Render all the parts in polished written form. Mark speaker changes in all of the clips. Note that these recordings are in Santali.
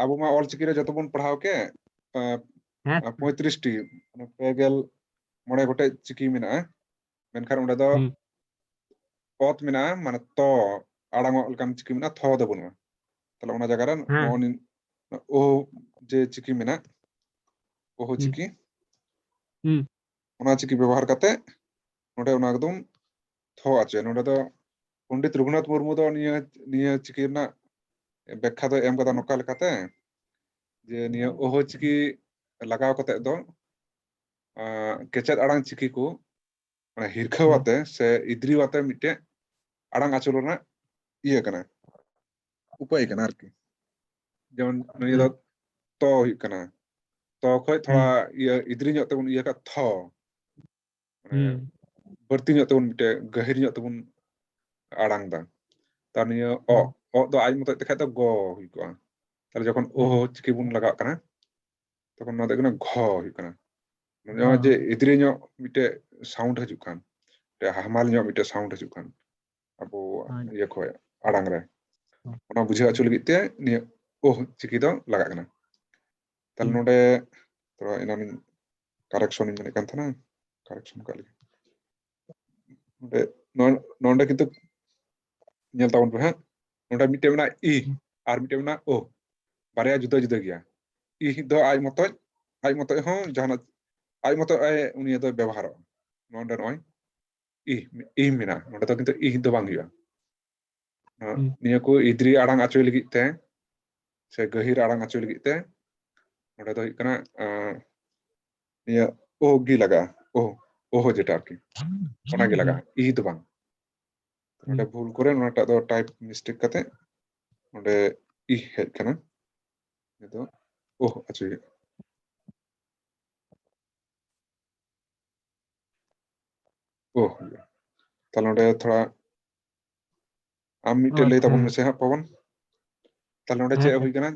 Speaker 1: ᱟᱵᱚ ᱢᱟ ᱚᱞᱪᱤᱠᱤ ᱨᱮ ᱡᱚᱛᱚ ᱵᱚᱱ ᱯᱟᱲᱦᱟᱣ ᱠᱮ 35 ᱴᱤ 9 ᱜᱚᱴᱮᱡ ᱪᱤᱠᱤ ᱢᱮᱱᱟᱜᱼᱟ ᱢᱮᱱᱠᱷᱟᱱ ᱚᱸᱰᱮ ᱫᱚ ᱚᱛ ᱢᱮᱱᱟᱜᱼᱟ ᱢᱟᱱᱮ ᱛᱚ ᱟᱲᱟᱝᱚᱜ ᱞᱮᱠᱟᱱ ᱪᱤᱠᱤ ᱢᱮᱱᱟᱜᱼᱟ ᱛᱷᱚ ᱫᱚ ᱵᱟᱹᱱᱩᱜᱼᱟ তাহলে ᱚᱱᱟ ᱡᱟᱭᱜᱟ ᱨᱮ ᱱᱚᱜᱼᱚ ও যে চিকি মেনা ওহো চিকি ᱚᱱᱟ চিকি ব্যবহার কাতে নোডে ᱚᱱᱟ একদম থ আছে নোডে ᱫᱚ পণ্ডিত রঘুনাথ মুর্মু ᱫᱚ নিয়ে নিয়ে চিকি না ব্যাখ্যা ᱫᱚ ᱮᱢ ᱠᱟᱫᱟ ᱱᱚᱠᱟ ᱞᱮᱠᱟতে যে নিয়ে ওহো চিকি লাগাও কাতে ᱫᱚ কেচেᱫ আড়াং চিকি কো মানে হিরখাওয়াতে সে ইদ্রিওয়াতে মিটে আড়াং আচরণ ᱨᱮᱱᱟᱜ ইয়ে কানা উপায় কানা আর কি যেমন নিয়ে ᱫᱚ ᱛᱚ ᱦᱩᱭᱩᱜ ᱠᱟᱱᱟ ᱛᱚ ᱠᱷᱚᱡ ᱛᱷᱚᱲᱟ ᱤᱭᱟᱹ ᱤᱫᱨᱤ ᱧᱚᱜ ᱛᱮᱵᱚᱱ ᱤᱭᱟᱹ ᱠᱟᱜ ᱛᱷᱚ ᱢᱟᱱᱮ ᱵᱟᱹᱲᱛᱤ ᱧᱚᱜ ᱛᱮᱵᱚᱱ ᱢᱤᱫᱴᱮᱡ ᱜᱟᱹᱦᱤᱨ ᱧᱚᱜ ᱛᱮᱵᱚᱱ ᱟᱲᱟᱝ ᱫᱟ ᱛᱟᱨ ᱱᱤᱭᱟᱹ ᱚ ᱫᱚ ᱟᱡ ᱢᱚᱛᱚᱡ ᱛᱮᱠᱷᱟᱡ ᱫᱚ ᱜᱚ ᱦᱩᱭ ᱠᱚᱜᱼᱟ তাহলে যখন ও চিকি বন লাগাᱜ কানা তখন নদে কানা ঘ ᱦᱩᱭᱩᱜ ᱠᱟᱱᱟ ᱱᱚᱜᱼᱚᱭ ᱡᱮ ᱤᱫᱨᱤ ᱧᱚᱜ ᱢᱤᱫᱴᱮᱡ ᱥᱟᱣᱩন্ড ᱦᱤᱡᱩᱜ ᱠᱟᱱ হামাল ᱧᱚᱜ ᱢᱤᱫᱴᱮᱡ ᱥᱟᱣᱩন্ড ᱦᱤᱡᱩᱜ ᱠᱟᱱ ᱟᱵᱚ ᱤᱭᱟᱹ ᱠᱷᱚᱡ ᱟᱲᱟᱝ ᱨᱮ ᱚᱱᱟ ᱵᱩᱡᱷᱟᱹᱣ ᱦᱚᱪᱚ ᱞᱟᱹᱜᱤᱫ ᱛᱮ ᱱᱤᱭᱟᱹ ᱳ চিকি ᱫᱚ ᱞᱟᱜᱟᱜ ᱠᱟᱱᱟ তাহলে নোডে ᱛᱷᱚᱲᱟ ᱮᱱᱟᱱ কারেকশন ᱤᱧ ᱢᱮᱱᱮᱫ ᱠᱟᱱ ᱛᱟᱦᱮᱱᱟ কারেকশন ᱠᱟᱜ ᱞᱟᱹᱜᱤᱫ নোডে কিন্তু ᱧᱮᱞ ᱛᱟᱵᱚᱱ ᱯᱮ ᱦᱟᱸᱜ নোডে ᱢᱤᱫᱴᱮᱡ ᱢᱮᱱᱟᱜᱼᱟ ᱤ ᱟᱨ ᱢᱤᱫᱴᱮᱡ ᱢᱮᱱᱟᱜᱼᱟ ᱳ ᱵᱟᱨᱭᱟ ᱡᱩᱫᱟᱹ ᱡᱩᱫᱟᱹ ᱜᱮᱭᱟ ᱤ ᱫᱚ ᱟᱡ ᱢᱚᱛᱚᱡ ᱦᱚᱸ ᱡᱟᱦᱟᱱᱟᱜ ᱟᱡ ᱢᱚᱛᱚᱡ ᱩᱱᱤ ᱫᱚ ᱵᱮᱵᱚᱦᱟᱨᱚᱜᱼᱟ ᱱᱚᱰᱮ ᱱᱚᱜᱼᱚᱭ ই ᱢᱮᱱᱟᱜᱼᱟ ᱱᱚᱰᱮ ᱫᱚ ᱠᱤᱱᱛᱩ ই ᱫᱚ ᱵᱟᱝ ᱦᱩᱭᱩᱜᱼᱟ ᱱᱤᱭᱟᱹ ᱠᱚ ᱤᱫᱨᱤ ᱟᱲᱟᱝ ᱟᱪᱚᱭ ᱞᱟᱹᱜᱤᱫ ᱛᱮ ᱥᱮ ᱜᱟᱹᱦᱤᱨ ᱟᱲᱟᱝ ᱟᱪᱚᱭ ᱞᱟᱹᱜᱤᱫ ᱛᱮ ᱱᱚᱰᱮ ᱫᱚ ᱦᱩᱭᱩᱜ ᱠᱟᱱᱟ ᱱᱤᱭᱟᱹ ᱳ ᱜᱤ ᱞᱟᱜᱟᱜᱼᱟ ᱳᱦᱚ ᱡᱮᱴᱟ ᱟᱨᱠᱤ ᱚᱱᱟᱜᱮ ᱞᱟᱜᱟᱜᱼᱟ ই ᱫᱚ ᱵᱟᱝ ᱱᱚᱰᱮ ᱵᱷᱩᱞ ᱠᱚᱨᱮ ᱱᱚᱣᱟᱴᱟᱜ ᱫᱚ ᱴᱟইᱯ ᱢᱤᱥᱴᱮᱠ ᱠᱟᱛᱮ ᱱᱚᱰᱮ ই ᱦᱮᱡ ᱠᱟᱱᱟ ᱱᱤᱛᱚᱜ ᱳᱦ ᱟᱪᱚᱭ ᱳᱦ তাহলে নডে থোড়া আম মিটে লই তাবন মেসে হ্যাঁ পবন তাহলে নডে চে হই কানা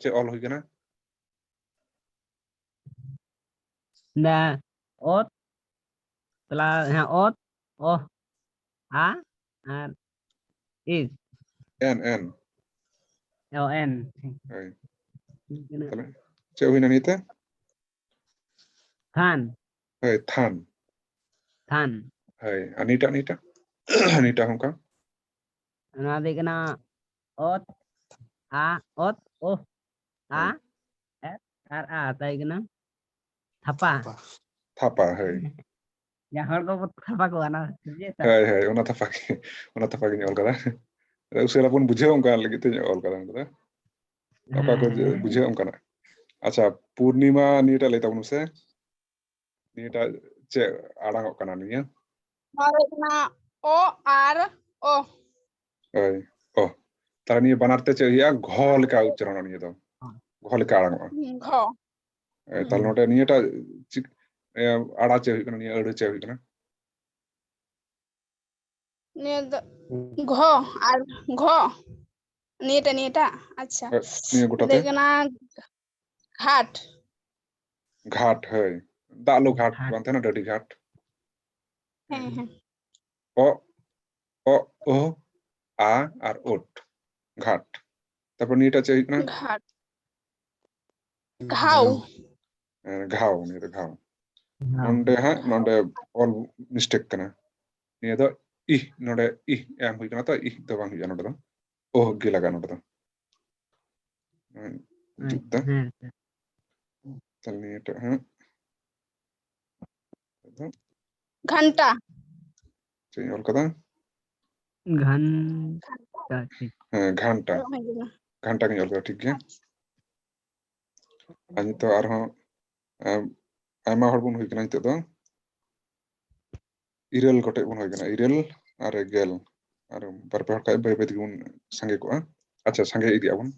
Speaker 1: চে অল হই কানা
Speaker 2: না অত তাহলে হ্যাঁ অত ও আ আর ইজ
Speaker 1: এন
Speaker 2: ও এন
Speaker 1: হই তাহলে চে হই না নিতে
Speaker 2: থান
Speaker 1: হই থান
Speaker 2: থান
Speaker 1: হই আনিটা আনিটা হংকা
Speaker 2: না দেখনা অত আ অত ও আ আর আ তাই কিনা থাপা
Speaker 1: থাপা হই
Speaker 2: ya hor ko Thapa ko ana
Speaker 1: হই ওনা থাপা কি অল কাদা উসেরা বন বুঝে অঙ্কা লাগি তে অল কাদা কাদা অকা কো বুঝে অঙ্কা না আচ্ছা পূর্ণিমা নিটা লই তাবন সে নিটা চে আড়াং কানা নিয়া
Speaker 3: আর না ও আর ও
Speaker 1: হই ও তার নিয়ে বানারতে চে ইয়া ঘ লেখা উচ্চারণ নিয়ে দাও ঘ লেখা আড়াং
Speaker 3: ঘ
Speaker 1: তাহলে নোটা নিয়েটা আড়া চে হই কানা নিয়ে আড়ে চে হই কানা
Speaker 3: ঘ আর ঘ নিয়েটা আচ্ছা
Speaker 1: নিয়ে গোটাতে
Speaker 3: দেখনা ঘাট
Speaker 1: ঘাট হই দালো ঘাট বানতে না ডাডি ঘাট
Speaker 3: হ্যাঁ
Speaker 1: ও ও ও আ আর ওট ঘাট তারপর নিয়েটা চে হই কানা
Speaker 3: ঘাট ঘাও
Speaker 1: ঘাও নিয়ে ঘাও নন্ডে হ্যাঁ নন্ডে অল মিস্টেক কানা নিয়ে দো ই নন্ডে ই এম হই কানা তো ই তো বাং হই নন্ডে দো ও গি লাগা নন্ডে দো জুতা তাহলে নিয়েটা হ্যাঁ
Speaker 3: ঘন্টা
Speaker 1: চে অল কাদা
Speaker 2: ঘন্টা ঠিক
Speaker 1: হ্যাঁ ঘন্টা ঘন্টা কে অল কাদা ঠিক গিয়া আর তো আর হ্যাঁ আইমা হড় বন হই কানা নিতে দো ইরেল গটে বন হই কানা ইরেল আর গেল আর বারপে হড় কাই বাই বাই বন সঙ্গে কো আচ্ছা সঙ্গে ইদি আবন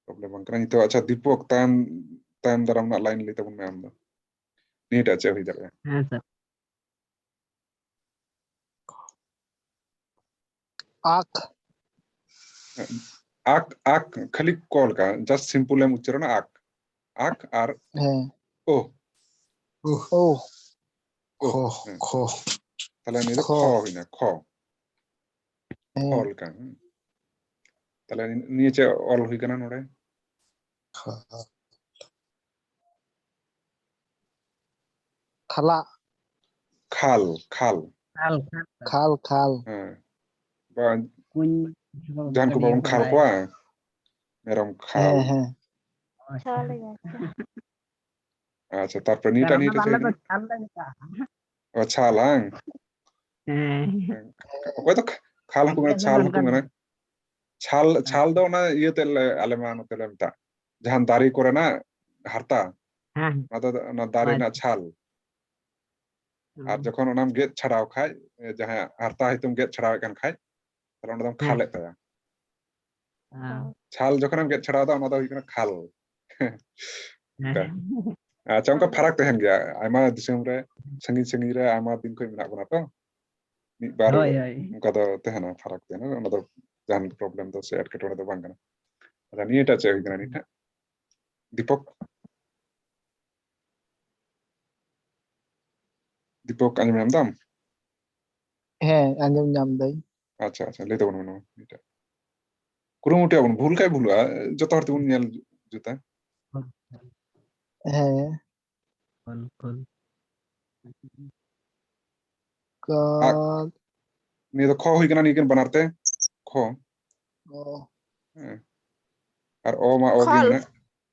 Speaker 1: প্রবলেম বাং কানা নিতো আচ্ছা দীপক তাম দারাম না লাইন লই তাবন ম্যাম দো নিটা চে হই দাবে
Speaker 2: হ্যাঁ স্যার
Speaker 4: আখ
Speaker 1: আক আক খালি কল কা জাস্ট সিম্পল এম উচ্চারণ আক আক আর
Speaker 4: হ্যাঁ
Speaker 1: ও
Speaker 4: ও
Speaker 1: ও
Speaker 4: খ
Speaker 1: তাহলে নিয়ে খ হই না খ অল কা তাহলে নিচে অল হই কানা নড়ে
Speaker 4: Khala.
Speaker 1: খাল খাল
Speaker 2: Kal.
Speaker 4: Khal. Khal.
Speaker 1: হ্যাঁ বা
Speaker 2: Kuny.
Speaker 1: jahan ko babon khal koa merom khal
Speaker 4: He.
Speaker 1: acha tarpor nita
Speaker 2: Karena
Speaker 1: nita
Speaker 2: malah
Speaker 1: chai
Speaker 2: tuh kal lagi kak.
Speaker 1: o chalang okoy to khal ko mena chal ko mena chal do na iye tel aleman tel meta jahan dari kore na harta na dari na chal আর যখন ওনাম গেট ছাড়াও খায় যাহা হারতা হইতুম গেট ছাড়াও কান খায় তাহলে ওনাদম খালে তায়া ছাল যখন আম গেট ছাড়াও দা ওনাদা হইকনা খাল আচ্ছা অঙ্ক ফারাক তাহেন গিয়া আইমা দিসম রে সঙ্গী সঙ্গী রে আইমা দিন কই মেনা বনা তো মি বার অঙ্ক দা তাহেনা ফারাক তাহেনা ওনাদা জান প্রবলেম দো সে এটকে টোড়া দো বাং কানা আচ্ছা নিটা চে হইকনা নিটা Dipak Dipak Anjum নামদাম
Speaker 4: He. Anjam nyam dai.
Speaker 1: আচ্ছা আচ্ছা লেতে বন মনো নিটা কুরুমুটি আবন ভুল কাই ভুলা যত হরতে উন নেল জুতা
Speaker 4: He.
Speaker 2: Kul.
Speaker 4: Kal.
Speaker 1: নিয়ে তো খ হইকনা নিকেন বানারতে খ
Speaker 4: Oh.
Speaker 1: আর ও মা ওগি
Speaker 3: খল।
Speaker 1: না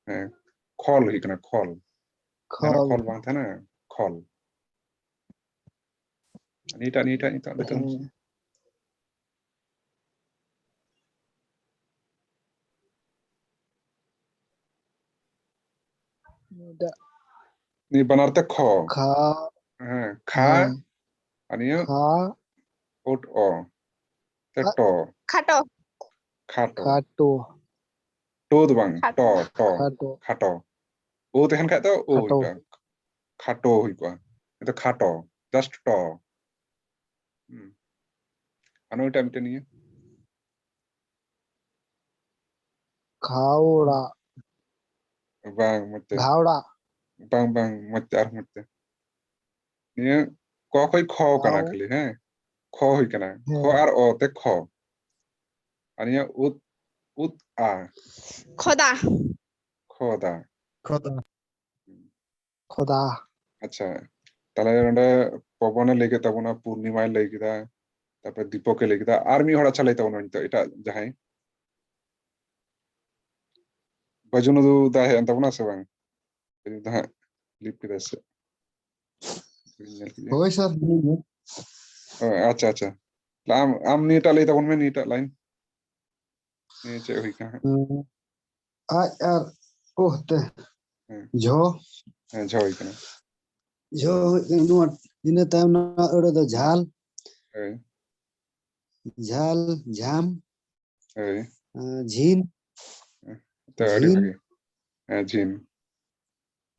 Speaker 1: হ্যাঁ খল হইকনা খল জানা
Speaker 4: Khal.
Speaker 1: খল বাং থানা খল নিটা নিটা নিটা লেতে নি বানারতে খ
Speaker 4: Kha.
Speaker 1: হ্যাঁ খা আনিয়া
Speaker 4: Kha.
Speaker 1: ওট অ তে ট
Speaker 3: খাটো।
Speaker 1: খাটো
Speaker 4: Khato.
Speaker 1: টো দবাং ট ট
Speaker 4: Khato.
Speaker 1: খাটো ও তেখান খায় তো ও
Speaker 4: Khato.
Speaker 1: হইবা খাটো হইবা এটা খাটো জাস্ট ট আনো এটা মিটে নিয়ে
Speaker 4: Khawda.
Speaker 1: বাং মতে
Speaker 4: Ghawda.
Speaker 1: বাং বাং মতে আর মতে নিয়ে ক কই খ কানা
Speaker 4: Khaw.
Speaker 1: খালি হ্যাঁ খ হই কানা খ
Speaker 4: He.
Speaker 1: আর অ তে খ আনিয়া উত উত আ
Speaker 3: খোদা।
Speaker 1: খদা
Speaker 4: Khoda. Khoda.
Speaker 1: আচ্ছা তাহলে নডে পবনে লেগে তাবনা পূর্ণিমায় লেগে কিদা তারপরে দীপকে লেগে কিদা আর মি হড়া চালাই তাবনা নিতো এটা যাহাই বজুন দু দা হে তাবনা সে বাং দা লিপ কিদা সে
Speaker 4: Hoy sir.
Speaker 1: আচ্ছা আচ্ছা আম নিটা লাই তাবন মে নিটা লাইন নিয়ে চে হই কা
Speaker 4: Ai ar. Oh te. Jo.
Speaker 1: হ্যাঁ ঝই কানা
Speaker 4: Jo. Nuat. Ina tam na ero do jhal.
Speaker 1: এই
Speaker 4: Jhal. Jham.
Speaker 1: এই
Speaker 4: Jhin.
Speaker 1: তো আড়ি ভাগে হ্যাঁ জিন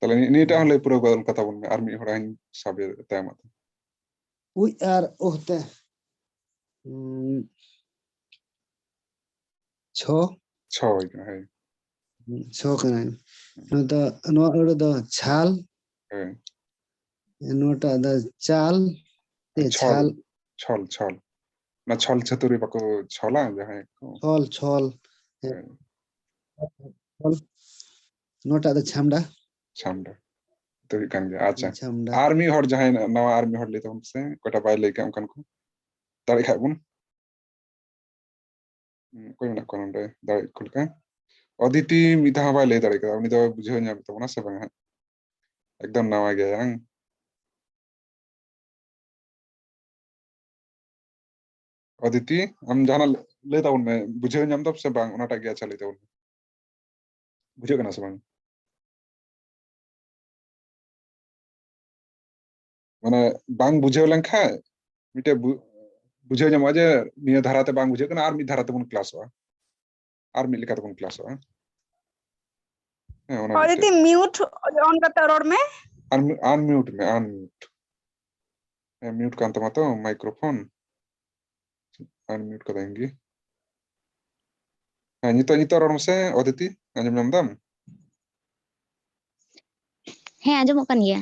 Speaker 1: তাহলে নিটা হলে পুরো বদল কথা বলবে আর মি হড়া হিন সাবে তামাত
Speaker 4: Ui ar. Oh te. Cho.
Speaker 1: ছয় কানা হ্যাঁ
Speaker 4: Cho kana. No da no ero do jhal.
Speaker 1: হ্যাঁ
Speaker 4: No ta da chal. Te
Speaker 1: ছল
Speaker 4: chal.
Speaker 1: ছল ছল না ছল ছাতুরি বাকো ছলা যাহাই
Speaker 4: Chol. Chol. Chol. No ta da chamda.
Speaker 1: সামটা তো কান গে আচ্ছা
Speaker 4: Chamda.
Speaker 1: আর্মি হড় যাহাই নাওয়া আর্মি হড় লেতে হমসে কটা বাই লেকে আমকান কো দাড়ি খাইবুন কই না কোন রে দাড়ি কুলকা অদিতি মিধা বাই লে দাড়ি কা উনি তো বুঝে না তো না সে বাং একদম নাওয়া গে আং অদিতি আম জানা লে তাউন মে বুঝে নাম তো সে বাং ওনাটা গিয়া চলে তাউন বুঝে কেনা সে বাং মানে বাং বুঝে লেনখা মিটে বুঝে যাম যে নিয়ে ধারাতে বাং বুঝে কেনা আর মি ধারাতে কোন ক্লাস হওয়া আর মি লেখাতে কোন ক্লাস হওয়া হ্যাঁ ওনা
Speaker 3: অদিতি মিউট অন করতে রোড মে
Speaker 1: अनम्यूट में अनम्यूट म्यूट का अंत तो माइक्रोफोन अनम्यूट कर देंगे हाँ नितो रोड से अदिति अंजम नामदाम
Speaker 5: ᱦᱮᱸ ᱟᱸᱡᱚᱢᱚᱜ ᱠᱟᱱ ᱜᱮᱭᱟ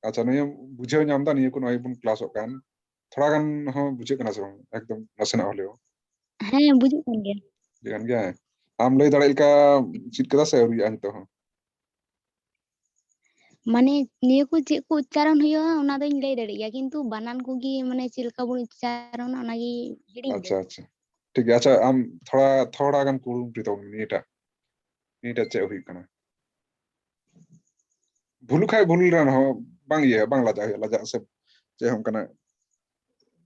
Speaker 1: अच्छा नहीं बुझे नामदा नहीं को नई बुन क्लास होकान थोड़ा गान हो बुझे कना से एकदम नसना होले हो
Speaker 5: ᱦᱮᱸ ᱵᱩᱡᱩᱜ ᱠᱟᱱ ᱜᱮᱭᱟ
Speaker 1: जान गया ᱟᱢ ᱞᱟᱹᱭ ᱫᱟᱲᱮᱭᱟᱜ ᱞᱮᱠᱟ ᱪᱮᱫ ᱠᱮᱫᱟ ᱥᱮ ᱟᱹᱣᱨᱤᱭᱟᱜᱼᱟ ᱱᱤᱛᱚᱜ ᱦᱚᱸ?
Speaker 5: ᱢᱟᱱᱮ ᱱᱤᱭᱟᱹ ᱠᱚ ᱪᱮᱫ ᱠᱚ ᱩच्ᱪᱟᱨᱚᱱ ᱦᱩᱭᱩᱜᱼᱟ ᱚᱱᱟ ᱫᱚᱧ ᱞᱟᱹᱭ ᱫᱟᱲᱮᱭᱟᱜ ᱜᱮᱭᱟ ᱠᱤᱱᱛᱩ ᱵᱟᱱᱟᱱ ᱠᱚᱜᱮ ᱢᱟᱱᱮ ᱪᱮᱫ ᱞᱮᱠᱟ ᱵᱚᱱ ᱩच्ᱪᱟᱨᱚᱱᱟ ᱚᱱᱟᱜᱮ ᱦᱤᱲᱤᱧ
Speaker 1: ᱟᱪᱪᱷᱟ ᱟᱪᱪᱷᱟ ᱴᱷᱤᱠ ᱜᱮᱭᱟ ᱟᱪᱪᱷᱟ ᱟᱢ ᱛᱷᱚᱲᱟ ᱜᱟᱱ ᱠᱩᱨᱩᱢᱩᱴᱩᱭ ᱛᱟᱵᱚᱱ ᱢᱮ ᱱᱤᱭᱟᱹᱴᱟᱜ ᱪᱮᱫ ᱦᱩᱭᱩᱜ ᱠᱟᱱᱟ? ᱵᱷᱩᱞ ᱠᱷᱟᱡ ᱵᱷᱩᱞ ᱨᱮᱦᱚᱸ ᱵᱟᱝ ᱵᱟᱝ ᱞᱟᱡᱟᱜ ᱦᱩᱭᱩᱜᱼᱟ ᱞᱟᱡᱟᱜ ᱥᱮ ᱪᱮᱫ ᱦᱚᱸ ᱚᱱᱠᱟᱱᱟᱜ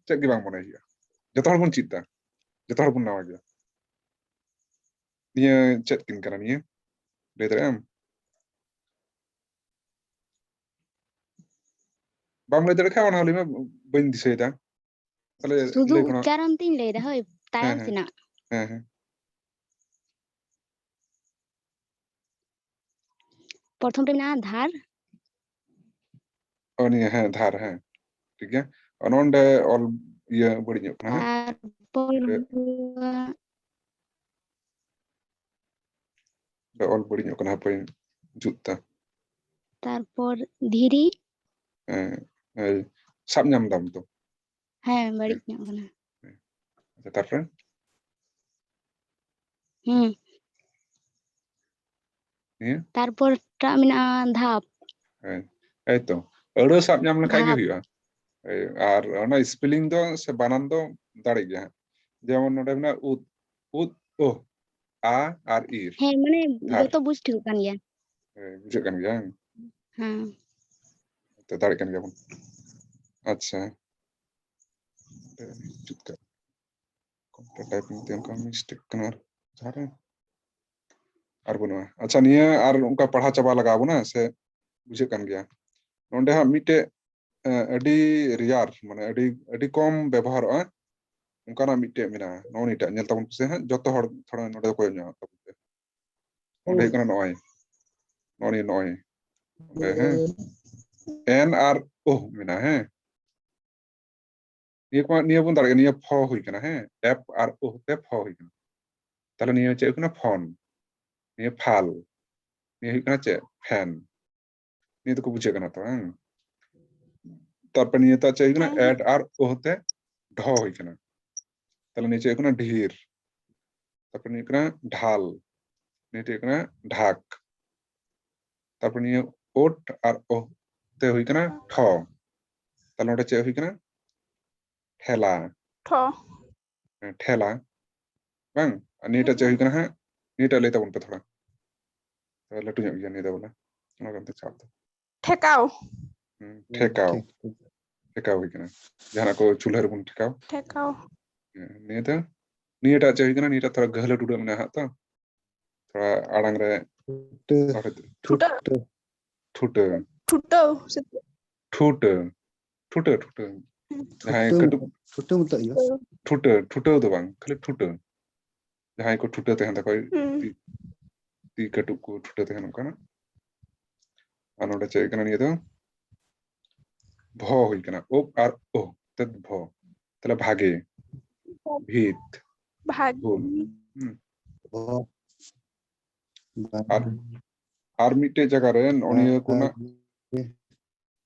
Speaker 1: ᱪᱮᱫ ᱜᱮ ᱵᱟᱝ ᱢᱚᱱᱮ ᱦᱩᱭᱩᱜᱼᱟ ᱡᱚᱛᱚ ᱦᱚᱲ ᱵᱚᱱ ᱪᱮᱫ ᱫᱟ ᱡᱚᱛᱚ ᱦᱚᱲ ᱵᱚᱱ ᱱᱟᱣᱟ ᱜᱮᱭᱟ ᱱᱤᱭᱟᱹ ᱪᱮᱫ ᱠᱤᱱ ᱠᱟᱱᱟ ᱱᱤᱭᱟᱹ ᱞᱟᱹᱭ ᱫᱟᱲᱮᱭᱟᱜ ᱟᱢ? ᱵᱟᱢ ᱞᱟᱹᱭ ᱫᱟᱲᱮᱭᱟᱜ ᱠᱷᱟᱡ ᱚᱱᱟ ᱞᱟᱹᱭ ᱢᱮ ᱵᱟᱹᱧ ᱫᱤᱥᱟᱹᱭᱮᱫᱟ ᱛᱟᱦᱞᱮ
Speaker 5: ᱥᱩᱫᱷᱩ
Speaker 1: ᱞᱟᱹᱭ ᱠᱷᱚᱱᱟᱜ
Speaker 5: ᱩच्ᱪᱟᱨᱚᱱ ᱛᱤᱧ ᱞᱟᱹᱭᱫᱟ ᱦᱳᱭ ᱛᱟᱭᱚᱢ
Speaker 1: ᱦᱮᱸ
Speaker 5: ᱥᱮᱱᱟᱜ
Speaker 1: ᱦᱮᱸ ᱦᱮᱸ
Speaker 5: ᱯᱨᱚᱛᱷᱚᱢ ᱨᱮ ᱢᱮᱱᱟᱜᱼᱟ ᱫᱷᱟᱨ
Speaker 1: ᱱᱤᱭᱟᱹ ᱦᱮᱸ ᱫᱷᱟᱨ ᱦᱮᱸ ᱴᱷᱤᱠ ᱜᱮᱭᱟ ᱱᱚᱸᱰᱮ ᱚᱞ ᱤᱭᱟᱹ ᱵᱟᱹᱲᱤᱡ ᱧᱚᱜ ᱠᱟᱱᱟ ᱦᱮᱸ
Speaker 5: ᱛᱟᱨᱯᱚᱨ
Speaker 1: ᱚᱞ ᱵᱟᱹᱲᱤᱡ ᱧᱚᱜ ᱠᱟᱱᱟ ᱦᱟᱯᱮᱧ ᱡᱩᱛ ᱫᱟ
Speaker 5: ᱛᱟᱨᱯᱚᱨ ᱫᱷᱤᱨᱤ
Speaker 1: ᱦᱮᱸ ᱥᱟᱵ ᱧᱟᱢ ᱫᱟᱢ ᱛᱚ
Speaker 5: ᱦᱮᱸ ᱵᱟᱹᱲᱤᱡ ᱧᱚᱜ ᱠᱟᱱᱟ
Speaker 1: ᱟᱪᱪᱷᱟ ᱛᱟᱨᱯᱚᱨᱮ ᱱᱤᱭᱟᱹ
Speaker 5: ᱛᱟᱨᱯᱚᱨ ᱴᱟᱜ ᱢᱮᱱᱟᱜᱼᱟ ᱫᱷᱟᱯ
Speaker 1: ᱦᱮᱸ ᱮᱭᱛᱚ ᱟᱹᱲᱟᱹ ᱥᱟᱵ ᱧᱟᱢ ᱞᱮᱠᱷᱟᱡ ᱜᱮ
Speaker 5: ᱫᱷᱟᱯ
Speaker 1: ᱦᱩᱭᱩᱜᱼᱟ ᱟᱨ ᱚᱱᱟ ᱥᱯᱮᱞᱤᱝ ᱫᱚ ᱥᱮ ᱵᱟᱱᱟᱱ ᱫᱚ ᱫᱟᱲᱮᱜ ᱜᱮᱭᱟ ᱡᱮᱢᱚᱱ ᱱᱚᱰᱮ ᱢᱮᱱᱟᱜᱼᱟ ᱩᱫ ᱟ ᱟᱨ ᱤᱨ
Speaker 5: ᱦᱮᱸ ᱢᱟᱱᱮ
Speaker 1: ᱫᱷᱟᱨ
Speaker 5: ᱡᱚᱛᱚ ᱵᱩᱡᱽ ᱴᱷᱤᱠᱚᱜ ᱠᱟᱱ ᱜᱮᱭᱟ
Speaker 1: ᱵᱩᱡᱷᱟᱹᱜ ᱠᱟᱱ ᱜᱮᱭᱟ
Speaker 5: ᱦᱮᱸ
Speaker 1: ᱫᱟᱲᱮᱜ ᱠᱟᱱ ᱜᱮᱭᱟᱵᱚᱱ ᱟᱪᱪᱷᱟ ᱡᱩᱛ ᱠᱟᱜ ᱴᱟᱭᱯᱤᱝ ᱛᱮ ᱚᱱᱠᱟ ᱢᱤᱥᱴᱮᱠ ᱠᱟᱱᱟ ᱡᱟᱦᱟᱸᱨᱮ ᱟᱨ ᱵᱟᱹᱱᱩᱜᱼᱟ ᱟᱪᱪᱷᱟ ᱱᱤᱭᱟᱹ ᱟᱨ ᱚᱱᱠᱟ ᱯᱟᱲᱦᱟᱣ ᱪᱟᱵᱟ ᱞᱟᱜᱟᱣ ᱵᱚᱱᱟ ᱥᱮ ᱵᱩᱡᱷᱟᱹᱜ ᱠᱟᱱ ᱜᱮᱭᱟ ᱱᱚᱸᱰᱮ ᱦᱟᱸᱜ ᱢᱤᱫᱴᱮᱡ ᱟᱹᱰᱤ ᱨᱮᱭᱟᱲ ᱢᱟᱱᱮ ᱟᱹᱰᱤ ᱠᱚᱢ ᱵᱮᱵᱚᱦᱟᱨᱚᱜᱼᱟ ᱚᱱᱠᱟᱱᱟᱜ ᱢᱤᱫᱴᱮᱡ ᱢᱮᱱᱟᱜᱼᱟ ᱱᱚᱜᱼᱚ ᱱᱤᱭᱟᱹᱴᱟᱜ ᱧᱮᱞ ᱛᱟᱵᱚᱱ ᱯᱮᱥᱮ ᱦᱟᱸᱜ ᱡᱚᱛᱚ ᱦᱚᱲ ᱛᱷᱚᱲᱟ ᱱᱚᱸᱰᱮ ᱫᱚ ᱠᱚᱭᱚᱜ ᱧᱚᱜ ᱛᱟᱵᱚᱱ ᱯᱮ ᱚᱸᱰᱮ ᱦᱩᱭᱩᱜ ᱠᱟᱱᱟ ᱱᱚᱜᱼᱚᱭ ᱚᱸᱰᱮ ᱦᱮᱸ ᱮᱱ ᱟᱨ ᱢᱮᱱᱟᱜᱼᱟ ᱦᱮᱸ ᱱᱤᱭᱟᱹ ᱵᱚᱱ ᱫᱟᱲᱮᱭᱟᱜᱼᱟ ᱱᱤᱭᱟᱹ ᱯᱷᱚ ᱦᱩᱭ ᱠᱟᱱᱟ ᱦᱮᱸ ᱮᱯ ᱟᱨ ᱛᱮ ᱯᱷᱚ ᱦᱩᱭ ᱠᱟᱱᱟ ᱛᱟᱦᱞᱮ ᱱᱤᱭᱟᱹ ᱪᱮᱫ ᱦᱩᱭᱩᱜ ᱠᱟᱱᱟ ᱯᱷᱚᱱ ᱱᱤᱭᱟᱹ ᱯᱷᱟᱞ ᱱᱤᱭᱟᱹ ᱦᱩᱭᱩᱜ ᱠᱟᱱᱟ ᱪᱮᱫ ᱯᱷᱮᱱ ᱱᱤᱭᱟᱹ ᱫᱚᱠᱚ ᱵᱩᱡᱷᱟᱹᱜ ᱠᱟᱱᱟ ᱛᱚ ᱵᱟᱝ ᱛᱟᱨᱯᱚᱨ ᱱᱤᱭᱟᱹᱴᱟᱜ ᱪᱮᱫ ᱦᱩᱭᱩᱜ ᱠᱟᱱᱟ
Speaker 3: ᱦᱮᱸ
Speaker 1: ᱮᱰ ᱟᱨ ᱛᱮ ᱰᱷᱚ ᱦᱩᱭ ᱠᱟᱱᱟ তাহলে নিচে এখানে ঢির তারপর নিয়ে এখানে ঢাল নিচে এখানে ঢাক তারপর নিয়ে ওট আর ও তে হই কানা ঠ তাহলে ওটা চেয়ে হই কানা ঠেলা
Speaker 3: ঠ
Speaker 1: ঠেলা বাং আর নিয়েটা চেয়ে হই কানা হ্যাঁ নিয়েটা লেতা বলতে থোড়া তাহলে লাটু ñok gya নিয়ে বলে ওনা কান্তে চাপ দাও
Speaker 3: ঠেকাও
Speaker 1: ঠেকাও ঠেকাও হই কানা জানা কো চুলহার রেবুন ঠেকাও
Speaker 3: ঠেকাও
Speaker 1: নিয়েটা নিয়েটা চেয়ে হই কানা নিয়েটা থোড়া গহলে টুডা মানে হাত তো थोड़ा आड़ंग रे
Speaker 3: ঠুটা
Speaker 1: ठुट
Speaker 3: ঠুটাও
Speaker 1: ठुट ठुट ठुट जहां कटु
Speaker 4: ᱴᱷᱩᱴᱟᱹ ᱢᱮᱛᱟᱜ ᱜᱮᱭᱟ
Speaker 1: ठुट दो बांग खाली ठुट जहां को ठुट तहन तको ती कटु को ठुट तहन काना anoda चे कना निये दो भ हुई कना ओ आर ओ तद भ तले भागे भीत
Speaker 3: ভাগ
Speaker 1: भूल
Speaker 4: ᱵᱟᱝ
Speaker 1: আর মিটে জায়গা রে অনিয়া কোনা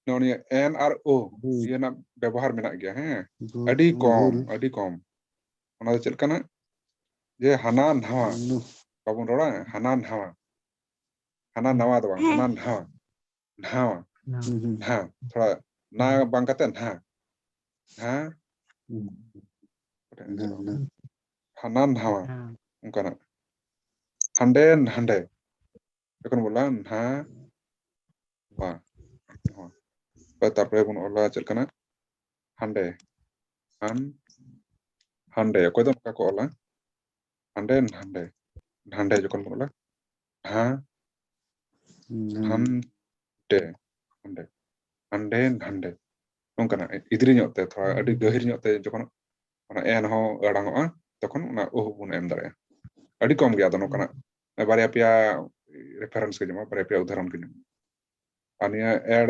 Speaker 1: ননিয়া এন আর ও ইয়েনা ব্যবহার মেনা গিয়া হ্যাঁ আডি কম ওনা দো চেল কানা যে হানা নাওয়া বাবুন রড়া হানা নাওয়া দো বাং হানা নাওয়া না থোড়া না বাং কাতে না হ্যাঁ হানা নাওয়া উনকানা হান্ডে হান্ডে এখন বললাম হ্যাঁ বা তারপরে বন ওলা চেল কানা হান্ডে হান্ডে অকয় দো কা কো ওলা হান্ডে হান্ডে যখন বলা হ্যাঁ হান্ডে হান্ডে হান্ডে হান্ডে নংকানা ইদ্রি ñok te thora adi gahir ñok te jokon ona en ho adangoa tokon ona bun em dareya adi kom gya do nokana barya pia reference ke jama barya pia udaharon ke jama ania ed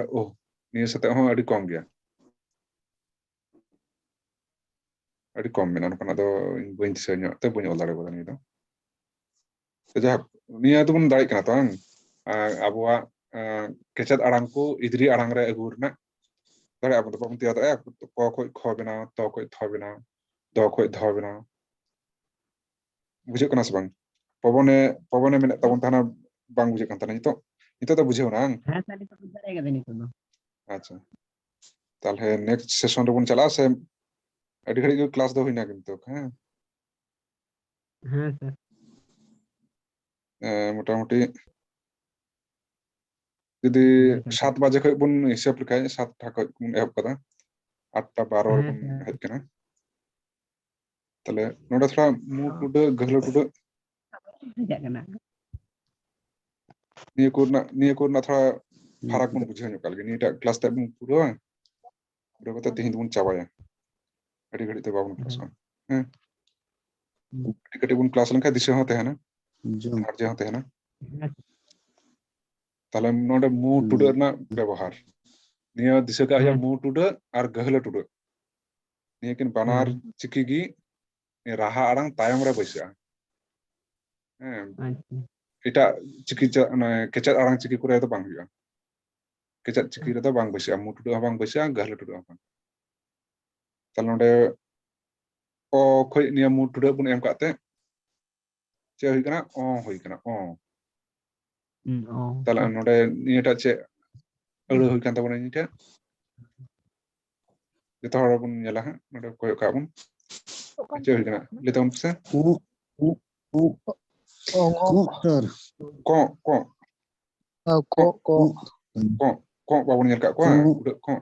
Speaker 1: niya sate ho adi kom gya adi kom mena nokana do bain disa ñok te bain ol dare boda ni do jahak niya do bun dare kana to abuwa kechat arang ko idri arang re agur na dare abu do bun tiya da ko khoi kho bena to khoi tho bena do khoi dho bena bujhe kana se bang ᱯᱚᱵᱚᱱᱮ ᱢᱮᱱᱮᱫ ᱛᱟᱵᱚᱱ ᱛᱟᱦᱮᱱᱟ ᱵᱟᱝ ᱵᱩᱡᱷᱟᱹᱜ ᱠᱟᱱ ᱛᱟᱦᱮᱱᱟ ᱱᱤᱛᱚᱜ ᱫᱚ ᱵᱩᱡᱷᱟᱹᱣ ᱱᱟ
Speaker 2: ᱦᱮᱸ ᱥᱟᱹᱨᱤ ᱠᱚ ᱵᱩᱡᱽ ᱫᱟᱲᱮᱭᱟᱜ ᱠᱟᱫᱟ ᱱᱤᱛᱚᱜ ᱫᱚ
Speaker 1: ᱟᱪᱪᱷᱟ ᱛᱟᱦᱞᱮ ᱱᱮক্ᱥᱴ ᱥᱮᱥᱚᱱ ᱨᱮᱵᱚᱱ ᱪᱟᱞᱟᱜᱼᱟ ᱥᱮ ᱟᱹᱰᱤ ᱜᱷᱟᱹᱲᱤᱡ ᱜᱮ ᱠᱞᱟᱥ ᱫᱚ ᱦᱩᱭᱱᱟ ᱠᱤᱱᱛᱩ ᱦᱮᱸ
Speaker 2: ᱦᱮᱸ ᱥᱮ
Speaker 1: মোটামুটি যদি 7 বাজে খoj bun হিসাব লেখায় 7টা খoj bun ehab kada 8টা 12
Speaker 2: ᱦᱮᱸ
Speaker 1: rebun
Speaker 2: ᱥᱮ
Speaker 1: hej kana তাহলে নোডা থোড়া মু টুডে গহলো টুডে
Speaker 2: ᱵᱩᱡᱷᱟᱹᱜ ᱠᱟᱱᱟ
Speaker 1: নিয়ে করনা থোড়া ফারাক bun বুঝাই nyok kalge নিটা ক্লাস টা bun পুরো পুরো কথা তিন bun চাবায়া আড়ি ঘড়ি তে babun ক্লাস হ্যাঁ টিকেট bun ক্লাস লেখা দিশে হতে হ্যাঁ না আর যে হতে হ্যাঁ না তাহলে নোডে মু টুডে না ব্যবহার নিয়ে দিশে কা হয়া মু টুডে আর গহলো টুডে নিয়ে কিন বানার চিকি গি রাহা আড়াং তায়ম রে বসা হ্যাঁ এটা চিকিৎসা মানে কেচাত আড়াং চিকি করে তো বাং হুয়া কেচাত চিকি রে তো বাং বসা মু টুডে বাং বসা গহলো টুডে বাং তাহলে নোডে ও খoj নিয়ে মু টুডে bun em কাতে চে হুই কানা ও হুই কানা ও তাহলে নোডে নিয়েটা চে আড়ে হুই কান তাবনা নিটা যেটা হড় bun ñela ha নোডে কয় কা bun চে হুই কানা লেতা bun পসে
Speaker 4: Kotor.
Speaker 1: ko ko
Speaker 6: ko ko
Speaker 1: ko babun ñel ka ko udah ko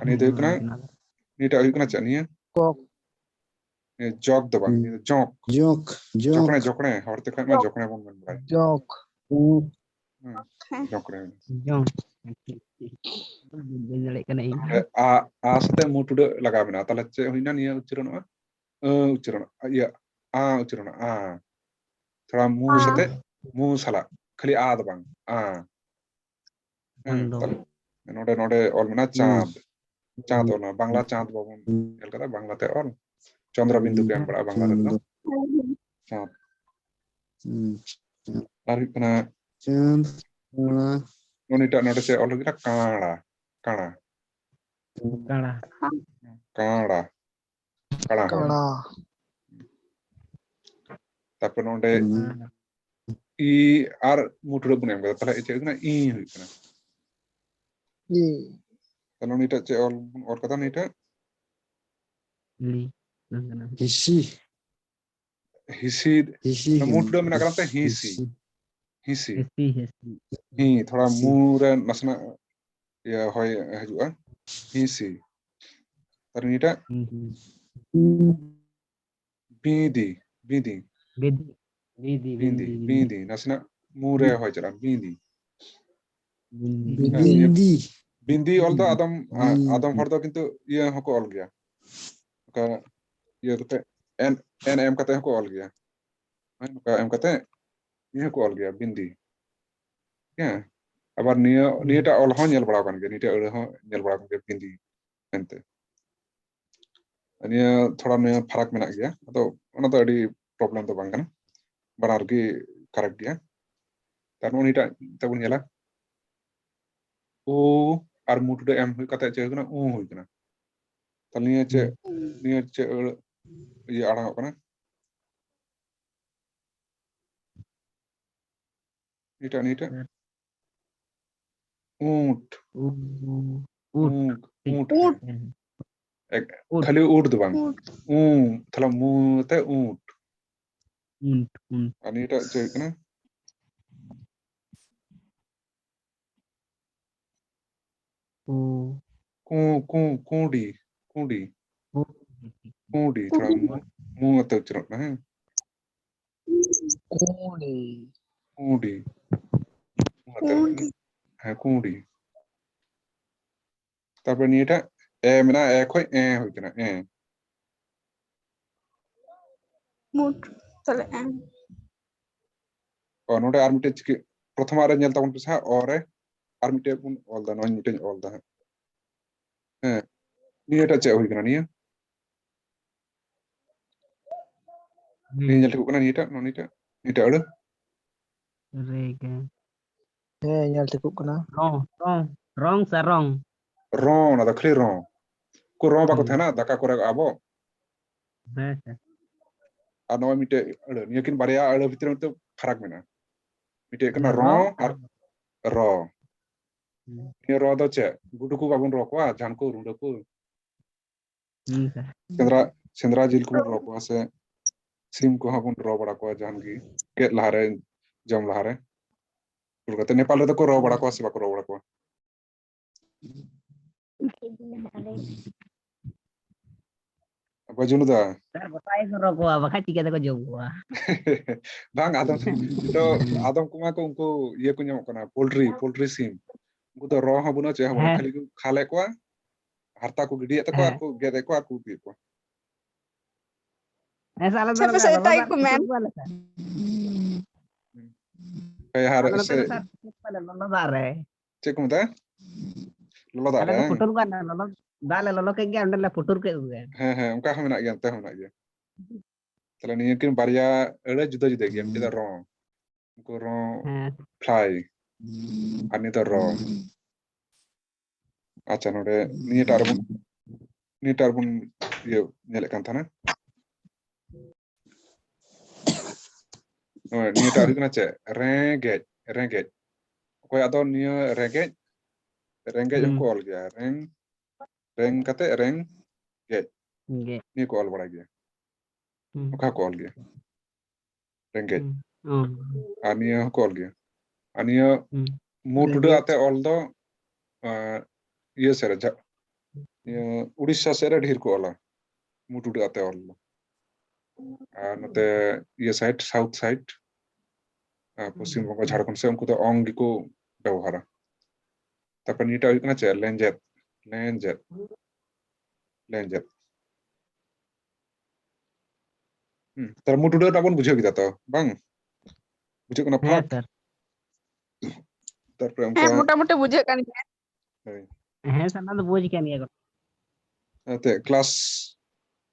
Speaker 1: ani itu kena nita hui kana chak niya
Speaker 6: ko
Speaker 1: jog do bang ni jok
Speaker 4: Jok. Jok.
Speaker 1: jokne horte khan ma jokne bun men bai
Speaker 6: jok
Speaker 1: jokne
Speaker 2: ᱡᱚᱝ ᱵᱩᱡᱽ ᱫᱟᱲᱮᱭᱟᱜ ᱠᱟᱱᱟ ᱤᱧ
Speaker 1: a sate mu tude laga mena tale che huina niya ucharon iya a ucharon a thora mu sate mu sala khali a do bang a node node ol mena চাঁদ ol na bangla চাঁদ babun el kada bangla te ol chandra bindu ke em bada bangla te do চাঁদ ar kana
Speaker 4: Chand.
Speaker 1: nonita node che ol kita kara kara
Speaker 2: કાળા
Speaker 1: kara kara
Speaker 6: kala
Speaker 1: তারপর নন্ডে ই আর মুটুরে বনে আমরা তাহলে এটা না ই হই না
Speaker 6: i
Speaker 1: তাহলে এটা যে ওর কথা না এটা
Speaker 2: লি
Speaker 4: Hisi.
Speaker 1: হিসি
Speaker 4: Hisi.
Speaker 1: মুটুরে মনে করতে হিসি হিসি
Speaker 2: હેસી હેસી
Speaker 1: হি থোড়া মুরে নাসনা ইয়া হয় হিজুয়া হিসি তার এটা বিদি বিদি
Speaker 2: બેદી બેદી
Speaker 1: বিদি
Speaker 2: બેદી
Speaker 1: বিদি নাসনা মুরে হয় জরা বিদি
Speaker 4: Bindi.
Speaker 1: বিন্দি অল তো আদম আদম হর তো কিন্তু ইয়া হকো অল গিয়া ka iya kate n m kate hoko ol gaya ka m kate ini hoko ol gaya bindi ya abar niya ta ol hon nyel bada kan gaya niya ol hon nyel bada kan gaya bindi ente niya thoda niya farak menak gaya atau ona to adi problem to bang kana banar gi correct gaya tar no nita tabun nyela o ar mutu de m hui kate che kana o hui kana tal niya che iya arang kana nita ऊंट ऊंट खाली ऊंट दो बांग थला मुंह ते ऊंट अनि এটা যে না কু কু কুডি কুডি কুডি থোড়া মুंह ते উচ্চারণ না হ্যাঁ
Speaker 6: kuni
Speaker 1: কুডি হ্যাঁ কুডি তারপর নিয়ে এটা এ মানে এক হয় এ হই কিনা এ
Speaker 3: মুট তাহলে
Speaker 1: ও নোটা আর মিটে চিকি প্রথম আরে ñel tabon pisa ore আর মিটে bun ol da noñ মিটে ol da হ্যাঁ নিয়ে এটা che হই কিনা নিয়ে নিয়ে ñel ঠিক কিনা নিটা ননিটা নিটা আড়ে
Speaker 2: rega
Speaker 6: heh nyal tikuk kana
Speaker 2: rong sa rong
Speaker 1: ron ada khli ron ko ron ba ko thana daka kore abo
Speaker 2: হ্যাঁ স্যার
Speaker 1: আর নয় মিটে আড়ে নিয়ে কিন বারিয়া আড়ে ভিতরে মধ্যে ফারাক মেনা মিটে kana র আর র নিয়ে র দ চে গুডু কো বাবুন র কোয়া জান কো রুন্ডা কো
Speaker 2: স্যার
Speaker 1: সেন্দ্রা জিল কো র কোয়া সে সিম को हाबुन रो बड़ा को जान की के लहारे जम लहारे कोलकाता नेपाल रे तो को रो बड़ा को से बा को रो बड़ा को बजुनु दा
Speaker 2: স্যার বাতাই করো কোয়া বাকা চিকে দেখো জম কোয়া
Speaker 1: bang adom kuma ko unko ye ko nyamok kana poultry sim unko to ro habuna che habuna khali ko khale ko harta ko gidi ta ko ko gede ko ko bi ko
Speaker 2: ऐसा अलग
Speaker 3: Siapa
Speaker 2: अलग
Speaker 3: saya
Speaker 2: अलग
Speaker 3: tahu, men?
Speaker 1: kay har
Speaker 2: अलग
Speaker 1: se
Speaker 2: अलग सर ललो दार है
Speaker 1: che ko mata lolo da
Speaker 2: अलग पुटुर का ललो दाले ललो के गया अंडर पुटुर के गया
Speaker 1: he unka ha menak ge ta menak ge tala ni kin baria ere juda juda ge mita ro unko ro
Speaker 2: हैं
Speaker 1: fly ani to ro acha node ni tarbun ye nyele kan thana niya ta hukuna che rengej koy ado niya rengej ko ol gya reng kate reng
Speaker 2: gay
Speaker 1: ni ko ol bada gya oka ko ol gya rengej aniya ko ol gya aniya mu tuda ate ol do ye sere ja Uड़ीसा sere dhir ko ola mu tuda ate ol note ye side south side পশ্চিম বঙ্গ ঝাড়খণ্ড সে উনকো তো অং গিকো ব্যবহারা তারপর নিটা হইকনা চে লেঞ্জেত তার মুটুডা টাবন বুঝে গিতা তো বাং বুঝে কোনা
Speaker 2: हैं
Speaker 1: ফারাক
Speaker 2: सर
Speaker 1: তারপরে
Speaker 3: Heh,
Speaker 1: উনকা
Speaker 3: moटा-moटी bujak kan ya.
Speaker 2: हैं सर ना तो बोझ क्या नहीं है
Speaker 1: তে ক্লাস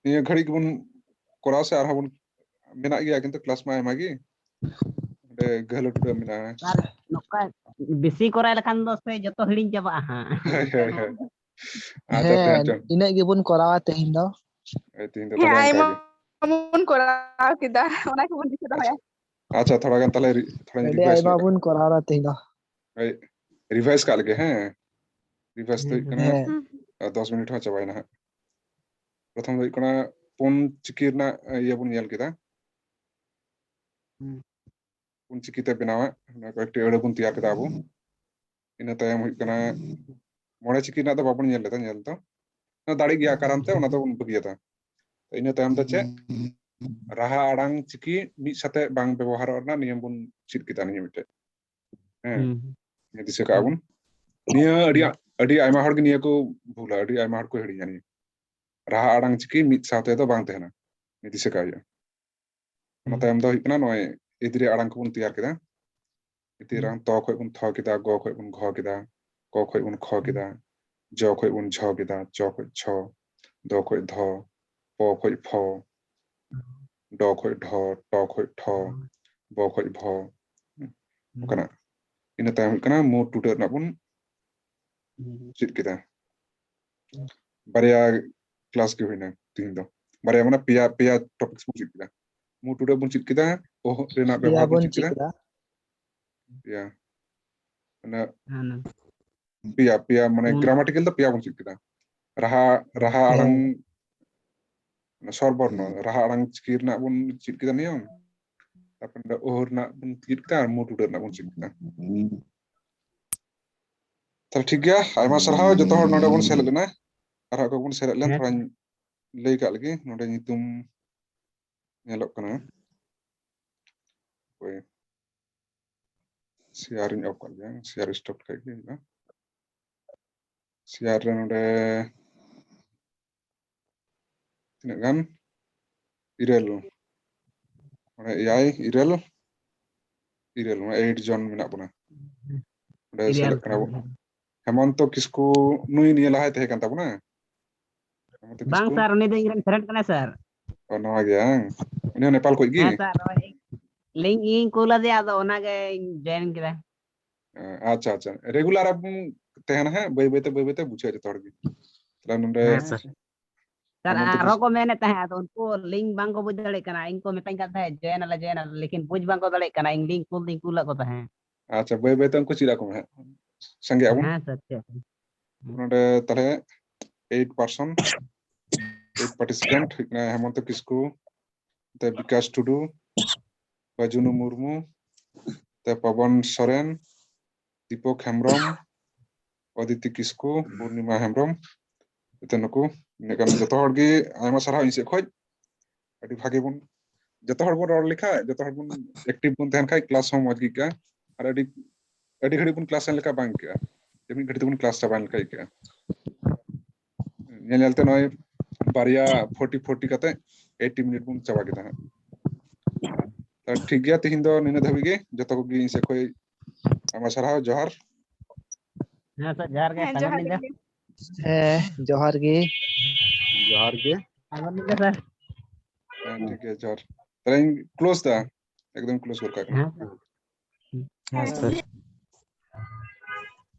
Speaker 1: নিয়ে ঘড়ি বন করা সে আর হাবন মেনা গিয়া কিন্তু ক্লাস মা এমাগি গহলো টুডা মেনা
Speaker 2: सर नोका बेसी कोराय लखान दो से जतो हिडिन चाबा हां
Speaker 1: আচ্ছা
Speaker 6: ᱦᱮᱸ
Speaker 1: টেনশন
Speaker 6: ᱤᱱᱟᱹᱜ ᱜᱮᱵᱚᱱ ᱠᱚᱨᱟᱣᱟ ᱛᱮᱦᱮᱧ ᱫᱚ
Speaker 1: তিন
Speaker 3: Heh,
Speaker 1: ᱛᱟᱦᱞᱮ ᱚᱱᱠᱟ
Speaker 3: ayo
Speaker 1: ᱜᱮ
Speaker 3: mun korang kita. Ona ko mun dito ya.
Speaker 1: আচ্ছা থোড়া গান তাহলে থোড়া
Speaker 6: ᱟᱹᱰᱤ
Speaker 1: রিভাইস
Speaker 6: ᱟᱭᱢᱟ ᱵᱚᱱ ᱠᱚᱨᱟᱣᱟ ᱛᱮᱦᱮᱧ ᱫᱚ
Speaker 1: রিভাইস ᱠᱟᱜ ᱞᱮᱜᱮ ᱦᱮᱸ রিভাইস তো ᱠᱟᱱᱟ
Speaker 6: ᱦᱮᱸ
Speaker 1: 10 মিনিট ᱦᱚᱸ ᱪᱟᱵᱟᱭᱱᱟ ᱦᱟᱸᱜ প্রথম ᱫᱚ ᱠᱟᱱᱟ ᱯᱩᱱ ᱪᱤᱠᱤ ᱨᱮᱱᱟᱜ ᱤᱭᱟᱹ ᱵᱚᱱ ᱧᱮᱞ ᱠᱮᱫᱟ ᱯᱩᱱ ᱪᱤᱠᱤᱛᱮ ᱵᱮᱱᱟᱣᱟ ᱚᱱᱟ ᱠᱚᱭᱮᱠᱴᱤ ᱟᱹᱲᱟᱹ ᱵᱚᱱ ᱛᱮᱭᱟᱨ ᱠᱮᱫᱟ ᱟᱵᱚ ᱤᱱᱟᱹ ᱛᱟᱭᱚᱢ ᱦᱩᱭᱩᱜ ᱠᱟᱱᱟ ᱢᱚᱬᱮ ᱪᱤᱠᱤ ᱨᱮᱱᱟᱜ ᱫᱚ ᱵᱟᱵᱚᱱ ᱧᱮᱞ ᱞᱮᱫᱟ ᱧᱮᱞ ᱫᱚ ᱫᱟᱲᱮ ᱜᱮᱭᱟ ᱠᱟᱨᱚᱱ ᱛᱮ ᱚᱱᱟ ᱫᱚᱵᱚᱱ ᱵᱟᱹᱜᱤᱭᱟᱫᱟ ᱤᱱᱟᱹ ᱛᱟᱭᱚᱢ ᱫᱚ ᱪᱮᱫ ᱨᱟᱦᱟ ᱟᱲᱟᱝ ᱪᱤᱠᱤ ᱢᱤᱫ ᱥᱟᱛᱮ ᱵᱟᱝ ᱵᱮᱵᱚᱦᱟᱨᱚᱜ ᱨᱮᱱᱟᱜ ᱱᱤᱭᱚᱢ ᱵᱚᱱ ᱪᱮᱫ ᱠᱮᱫᱟ ᱱᱤᱭᱟᱹ ᱢᱤᱫᱴᱮᱡ ᱦᱮᱸ ᱫᱤᱥᱟᱹ ᱠᱟᱜ ᱵᱚᱱ ᱱᱤᱭᱟᱹ ᱟᱹᱰᱤ ᱟᱭᱢᱟ ᱦᱚᱲ ᱜᱮ ᱱᱤᱭᱟᱹ ᱠᱚ ᱵᱷᱩᱞᱟ ᱟᱹᱰᱤ ᱟᱭᱢᱟ ᱦᱚᱲ ᱠᱚ ᱦᱤᱲᱤᱧᱟ ᱱᱤᱭᱟᱹ ᱨᱟᱦᱟ ᱟᱲᱟᱝ ᱪᱤᱠᱤ ᱢᱤᱫ ᱥᱟᱶᱛᱮ ᱫᱚ ᱵᱟᱝ ᱛᱟᱦᱮᱱᱟ ᱫᱤᱥᱟᱹ ᱠᱟᱜ ᱦᱩᱭᱩᱜᱼᱟ ᱚᱱᱟ ᱛᱟᱭᱚᱢ ᱫᱚ ᱦᱩᱭᱩᱜ ᱠᱟᱱᱟ ᱱᱚᱜᱼᱚᱭ ᱤᱫᱨᱤ ᱟᱲᱟᱝ ᱠᱚᱵᱚᱱ ᱛᱮᱭᱟᱨ ᱠᱮᱫᱟ ᱤᱫᱨᱤ ᱟᱲᱟᱝ ᱛᱚ ᱠᱷᱚᱡ ᱵᱚᱱ ᱛᱷᱚ ᱠᱮᱫᱟ ᱜᱚ ᱠᱷᱚᱡ ᱵᱚᱱ ᱜᱷᱚ ᱠᱮᱫᱟ ক খoj বন খ কেদা জ খoj বন ঝ কেদা চ খoj ছ দ খoj ধ প খoj ফ ড খoj ঢ ট খoj ঠ ব খoj ভ ᱚᱱᱠᱟᱱᱟ ᱤᱱᱟᱹ ᱛᱟᱭᱚᱢ ᱦᱩᱭᱩᱜ ᱠᱟᱱᱟ ᱢᱩ ᱴᱩᱰᱟᱹᱜ ᱨᱮᱱᱟᱜ ᱵᱚᱱ ᱪᱮᱫ ᱠᱮᱫᱟ ᱵᱟᱨᱭᱟ ᱠᱞᱟᱥ ᱜᱮ ᱦᱩᱭᱱᱟ ᱛᱤᱦᱤᱧ ᱫᱚ ᱵᱟᱨᱭᱟ ᱢᱟᱱᱮ ᱯᱮᱭᱟ ᱴᱚᱯᱤᱠᱥ ᱵᱚᱱ ᱪᱮᱫ ᱠᱮᱫᱟ ᱢᱩ ᱴᱩᱰᱟᱹᱜ ᱵᱚᱱ ᱪᱮᱫ ᱠᱮᱫᱟ ᱚᱦ ᱨᱮᱱᱟᱜ
Speaker 6: ᱯᱮᱭᱟ
Speaker 1: ᱵᱮᱵᱚᱦᱟᱨ ᱵᱚᱱ
Speaker 6: ᱵᱚᱱ
Speaker 1: ᱪᱮᱫ ᱠᱮᱫᱟ
Speaker 6: ᱠᱮᱫᱟ
Speaker 1: ᱯᱮᱭᱟ ᱢᱟᱱᱮ
Speaker 2: हां
Speaker 1: ᱯᱮᱭᱟ ᱢᱟᱱᱮ গ্রামাটিক্যাল ᱫᱚ ᱯᱮᱭᱟ ᱵᱚᱱ ᱪᱮᱫ ᱠᱮᱫᱟ raha alang sorborno raha alang chiki rena bun chit kita niam tapi nda ohor na bun chit kita mutu na bun chit kita tal ठीक गया आयमा सरहाव जतो हर नोडे बन सेलेद लेना आर को बन सेलेद लेन थोड़ा लई का लगी नोडे नितुम nyelok kana oke sharing off aja share stop kayak gitu share node tinaak kan irel mana AI irel 8 জন menak bona ode select kana Hemanto Kisku nui niya lahat tahe kan tabuna Hemanto
Speaker 2: bang
Speaker 1: Kisku
Speaker 2: sir ini dengan friend kana sir
Speaker 1: oh no aja ini Nepal kok
Speaker 2: हां
Speaker 1: gi
Speaker 2: सर लिंक इन कोला दे आदो ओना के जॉइन किदा
Speaker 1: अच्छा अच्छा रेगुलर अब तहन है बै बै ते बुझे जतो हर gi tala nonde
Speaker 2: हां सर सर
Speaker 1: हेमंत
Speaker 2: आरो को मेने तहे तो उनको लिंक बांग को बुझ दड़े कना इनको मेताई का तहे जॉइन लेकिन बुझ बांग को दड़े कना इन लिंक कुल को तहे
Speaker 1: अच्छा बाय बाय तंको चिरा को है संगे आबुन
Speaker 2: हां सर ठीक
Speaker 1: नोडे तले 8 पर्सन 8 पार्टिसिपेंट हेमंत किस्कू ते विकास टुडू बाजुनु मुर्मू ते पवन सोरेन दीपक हेम्ब्रम अदिति किस्कू पूर्णिमा हेम्ब्रम नुकू नेकान जतो हर गे आयमा सारा इसे खoj अडी भागे बुन जतो हर बन रॉड लिखा जतो हर बुन एक्टिव बुन तहन खाय क्लास हम मज गिका और अडी घड़ी बुन क्लास लेका बांग के जेमी घड़ी बुन क्लास चा बांग खाय के नेलते नय बारिया 40 कते 80 मिनट बुन चाबा के तहन ठीक गया तिहिन दो निने धबी गे जतो को गे इसे खoj आयमा सारा जोहार
Speaker 2: हां सर जार के
Speaker 3: ᱦᱮᱸ
Speaker 2: सागर
Speaker 3: ᱡᱚᱦᱟᱨ
Speaker 2: निंदा
Speaker 3: ᱜᱮ
Speaker 6: जोहार गे
Speaker 2: सागर निंदा सर
Speaker 1: ठीक है जोहार तरें क्लोज दा एकदम क्लोज कर का
Speaker 2: हां
Speaker 6: हाँ सर